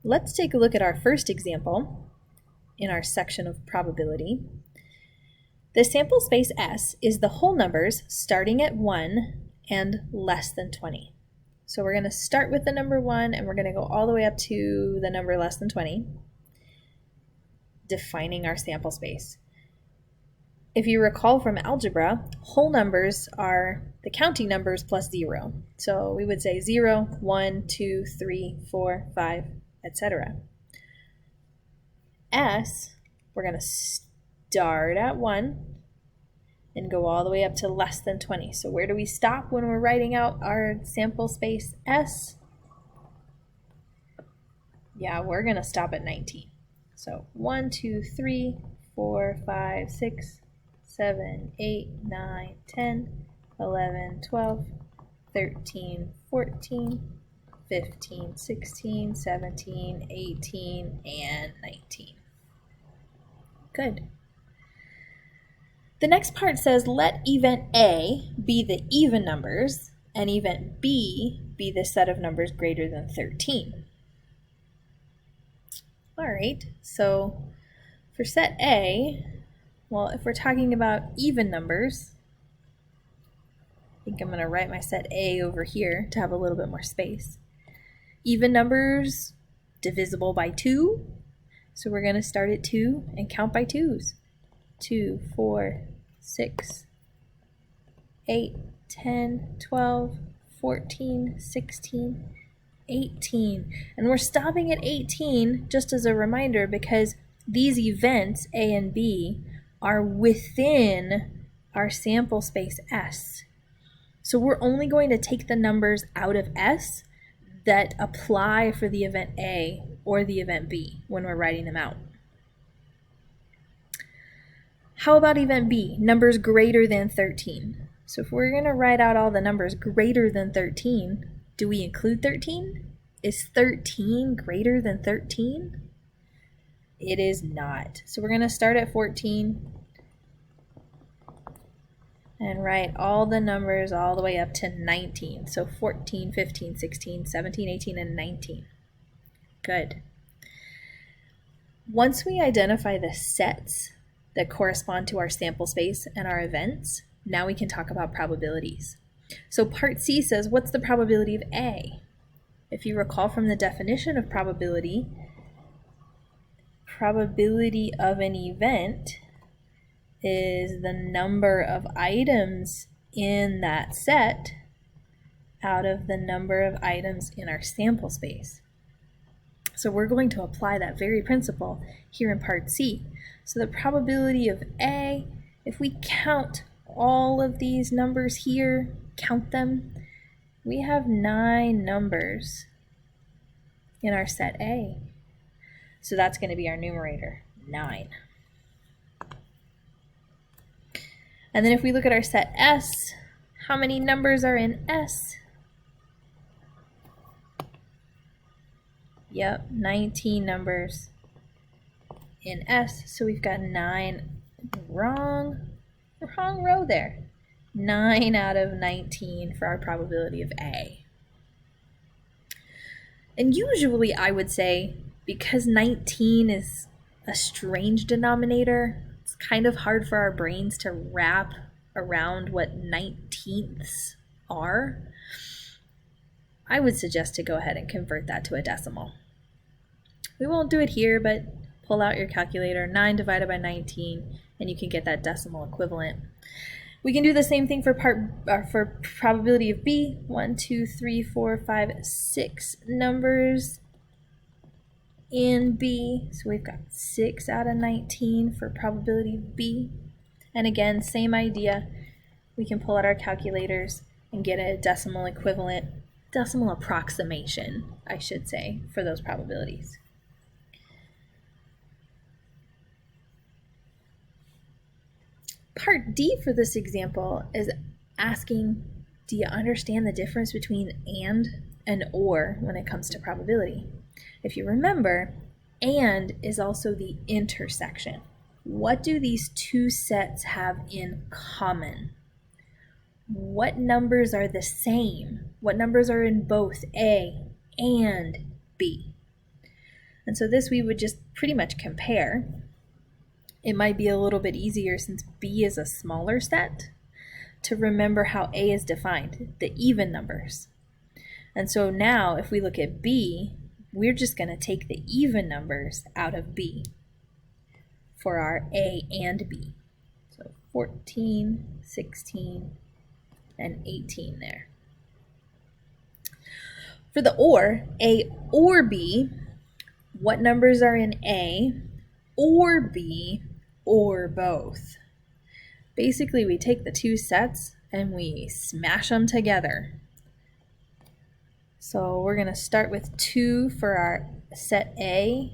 let's take a look at our first example in our section of probability. The sample space S is the whole numbers starting at 1 and less than 20. So we're going to start with the number 1 and we're going to go all the way up to the number less than 20, defining our sample space. If you recall from algebra, whole numbers are the counting numbers plus 0. So we would say 0, 1, 2, 3, 4, 5, etc. S, we're going to start at 1 and go all the way up to less than 20. So where do we stop when we're writing out our sample space S? Yeah, we're going to stop at 19. So 1, 2, 3, 4, 5, 6, 7, 8, 9, 10, 11, 12, 13, 14, 15, 16, 17, 18, and 19. Good. The next part says let event A be the even numbers and event B be the set of numbers greater than 13. All right, so for set A, well, if we're talking about even numbers, I think I'm going to write my set A over here to have a little bit more space. Even numbers divisible by 2, so we're going to start at 2 and count by 2s. 2, 4, 6, 8, 10, 12, 14, 16, 18. And we're stopping at 18 just as a reminder because these events, A and B, are within our sample space S. So we're only going to take the numbers out of S that apply for the event A or the event B when we're writing them out. How about event B, numbers greater than 13? So if we're going to write out all the numbers greater than 13, do we include 13? Is 13 greater than 13? It is not. So we're going to start at 14 and write all the numbers all the way up to 19. So 14, 15, 16, 17, 18, and 19. Good. Once we identify the sets that correspond to our sample space and our events, now we can talk about probabilities. So part C says, what's the probability of A? If you recall from the definition of probability of an event is the number of items in that set out of the number of items in our sample space. So we're going to apply that very principle here in part C. So the probability of A, if we count all of these numbers here, count them, we have 9 numbers in our set A. So that's going to be our numerator, 9. And then if we look at our set S, how many numbers are in S? Yep, 19 numbers in S. So we've got 9, wrong row there. 9 out of 19 for our probability of A. And usually I would say, because 19 is a strange denominator, it's kind of hard for our brains to wrap around what 19ths are. I would suggest to go ahead and convert that to a decimal. We won't do it here, but pull out your calculator, 9 divided by 19, and you can get that decimal equivalent. We can do the same thing for probability of B. 1, 2, 3, 4, 5, 6 numbers in B. So we've got 6 out of 19 for probability of B. And again, same idea. We can pull out our calculators and get a decimal equivalent, decimal approximation, I should say, for those probabilities. Part D for this example is asking, do you understand the difference between and or when it comes to probability? If you remember, and is also the intersection. What do these two sets have in common? What numbers are the same? What numbers are in both A and B? And so this we would just pretty much compare. It might be a little bit easier since B is a smaller set to remember how A is defined, the even numbers. And so now if we look at B, we're just going to take the even numbers out of B for our A and B. So 14, 16, and 18 there. For the or, A or B, what numbers are in A or B or both? Basically, we take the two sets and we smash them together. So we're going to start with 2 for our set A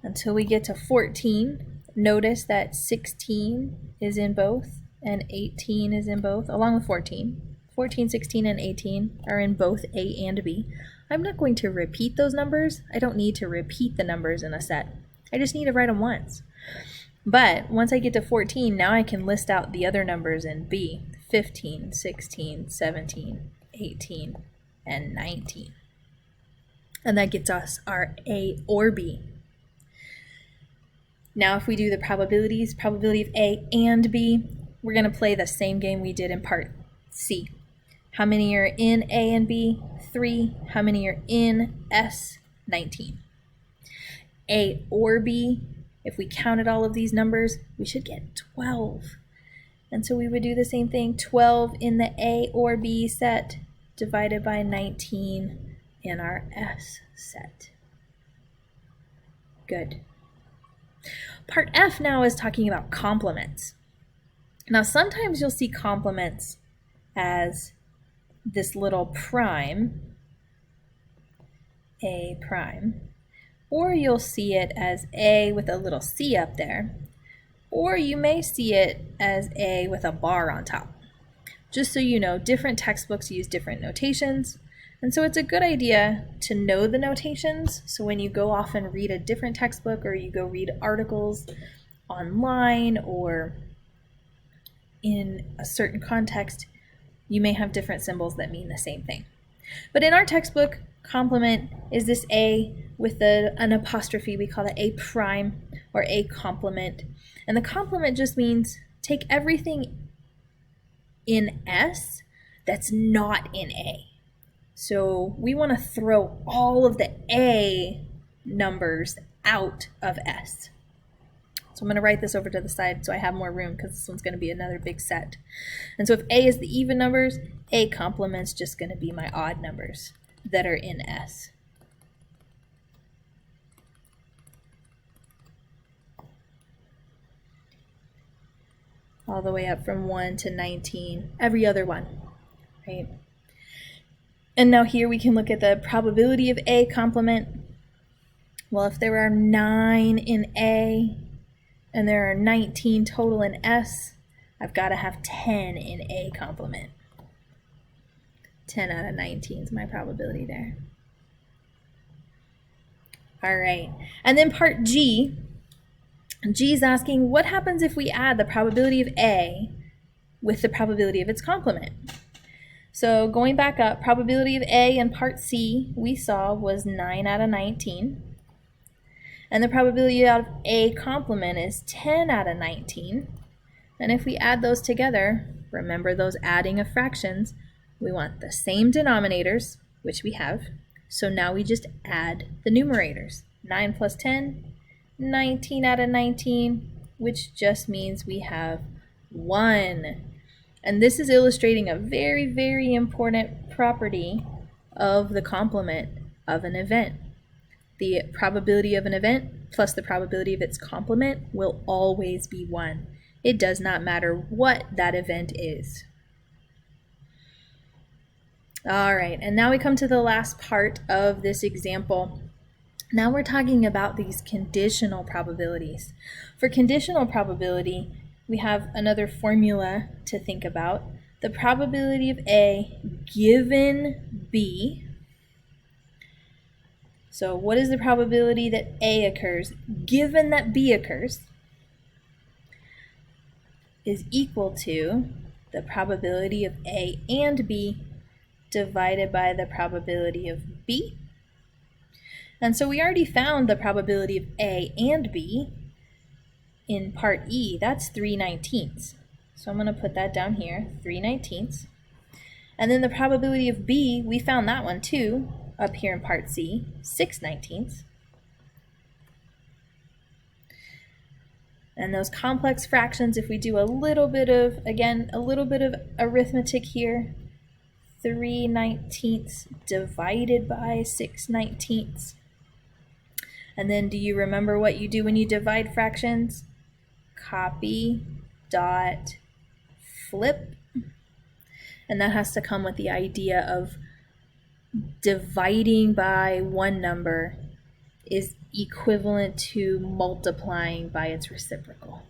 until we get to 14. Notice that 16 is in both and 18 is in both, along with 14. 14, 16, and 18 are in both A and B. I'm not going to repeat those numbers. I don't need to repeat the numbers in a set. I just need to write them once. But once I get to 14, now I can list out the other numbers in B. 15, 16, 17, 18, and 19. And that gets us our A or B. Now if we do the probabilities, probability of A and B, we're going to play the same game we did in part C. How many are in A and B? 3. How many are in S? 19. A or B, if we counted all of these numbers, we should get 12. And so we would do the same thing, 12 in the A or B set divided by 19 in our S set. Good. Part F now is talking about complements. Now sometimes you'll see complements as this little prime, A prime, or you'll see it as A with a little C up there, or you may see it as A with a bar on top. Just so you know, different textbooks use different notations, and so it's a good idea to know the notations, so when you go off and read a different textbook or you go read articles online or in a certain context, you may have different symbols that mean the same thing. But in our textbook, complement is this A with an apostrophe. We call it A prime or A complement. And the complement just means take everything in S that's not in A. So we want to throw all of the A numbers out of S. So I'm going to write this over to the side so I have more room because this one's going to be another big set. And so if A is the even numbers, A complement's just going to be my odd numbers that are in S. All the way up from 1 to 19, every other one, right? And now here we can look at the probability of A complement. Well, if there are 9 in A, and there are 19 total in S, I've got to have 10 in A complement. 10 out of 19 is my probability there. All right, and then part G. G is asking, what happens if we add the probability of A with the probability of its complement? So going back up, probability of A in part C we saw was 9 out of 19. And the probability of A complement is 10 out of 19. And if we add those together, remember those adding of fractions, we want the same denominators, which we have. So now we just add the numerators. 9 plus 10, 19 out of 19, which just means we have 1. And this is illustrating a very, very important property of the complement of an event. The probability of an event plus the probability of its complement will always be 1. It does not matter what that event is. All right, and now we come to the last part of this example. Now we're talking about these conditional probabilities. For conditional probability, we have another formula to think about. The probability of A given B. So what is the probability that A occurs given that B occurs is equal to the probability of A and B divided by the probability of B And so we already found the probability of A and B in part E. That's 3/19. So I'm going to put that down here, 3/19. And then the probability of B, we found that one too, up here in part C, 6/19. And those complex fractions, if we do a little bit of, again, a little bit of arithmetic here, 3/19 divided by 6/19. And then do you remember what you do when you divide fractions? Copy, dot, flip. And that has to come with the idea of dividing by one number is equivalent to multiplying by its reciprocal.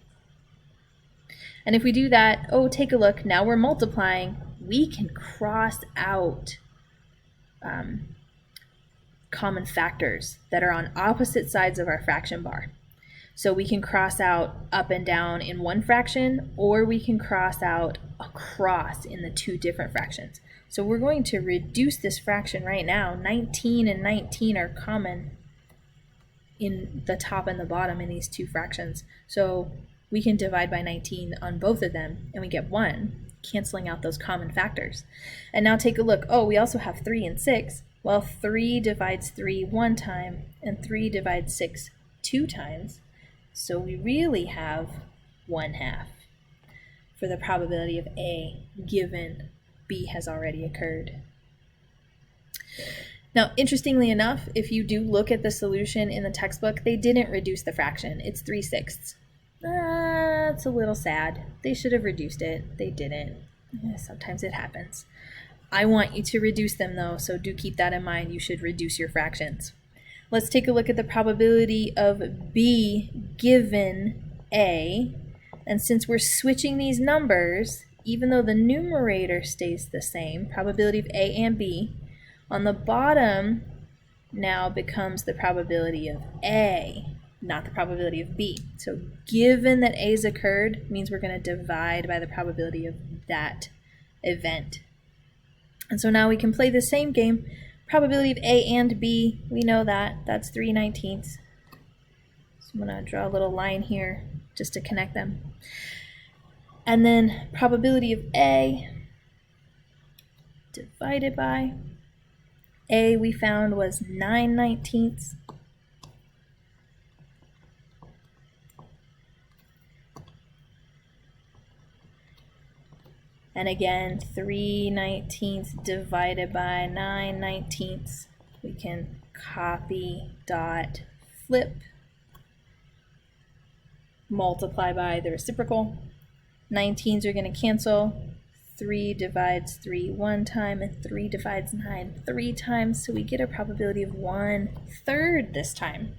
And if we do that, oh, take a look, now we're multiplying, we can cross out common factors that are on opposite sides of our fraction bar. So we can cross out up and down in one fraction, or we can cross out across in the two different fractions. So we're going to reduce this fraction right now. 19 and 19 are common in the top and the bottom in these two fractions. So we can divide by 19 on both of them, and we get 1, canceling out those common factors. And now take a look. Oh, we also have 3 and 6. Well, 3 divides 3 one time, and 3 divides 6 two times. So we really have 1/2 for the probability of A given B has already occurred. Now, interestingly enough, if you do look at the solution in the textbook, they didn't reduce the fraction. It's 3/6. That's a little sad. They should have reduced it. They didn't. Sometimes it happens. I want you to reduce them though, so do keep that in mind. You should reduce your fractions. Let's take a look at the probability of B given A. And since we're switching these numbers, even though the numerator stays the same, probability of A and B, on the bottom now becomes the probability of A, not the probability of B. So given that A's occurred means we're going to divide by the probability of that event. And so now we can play the same game. Probability of A and B, we know that. That's 3/19. So I'm going to draw a little line here just to connect them. And then probability of A divided by A we found was 9/19. And again, 3/19 divided by 9/19. We can copy, dot, flip, multiply by the reciprocal. 19s are going to cancel. 3 divides 3 one time, and 3 divides 9 3 times, so we get a probability of 1/3 this time.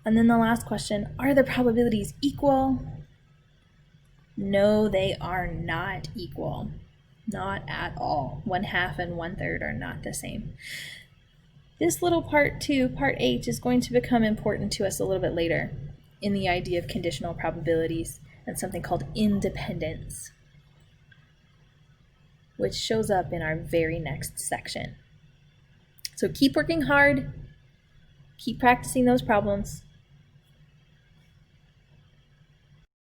And then the last question, are the probabilities equal? No, they are not equal. Not at all. 1/2 and 1/3 are not the same. This little part 2, part H, is going to become important to us a little bit later in the idea of conditional probabilities and something called independence, which shows up in our very next section. So keep working hard, keep practicing those problems,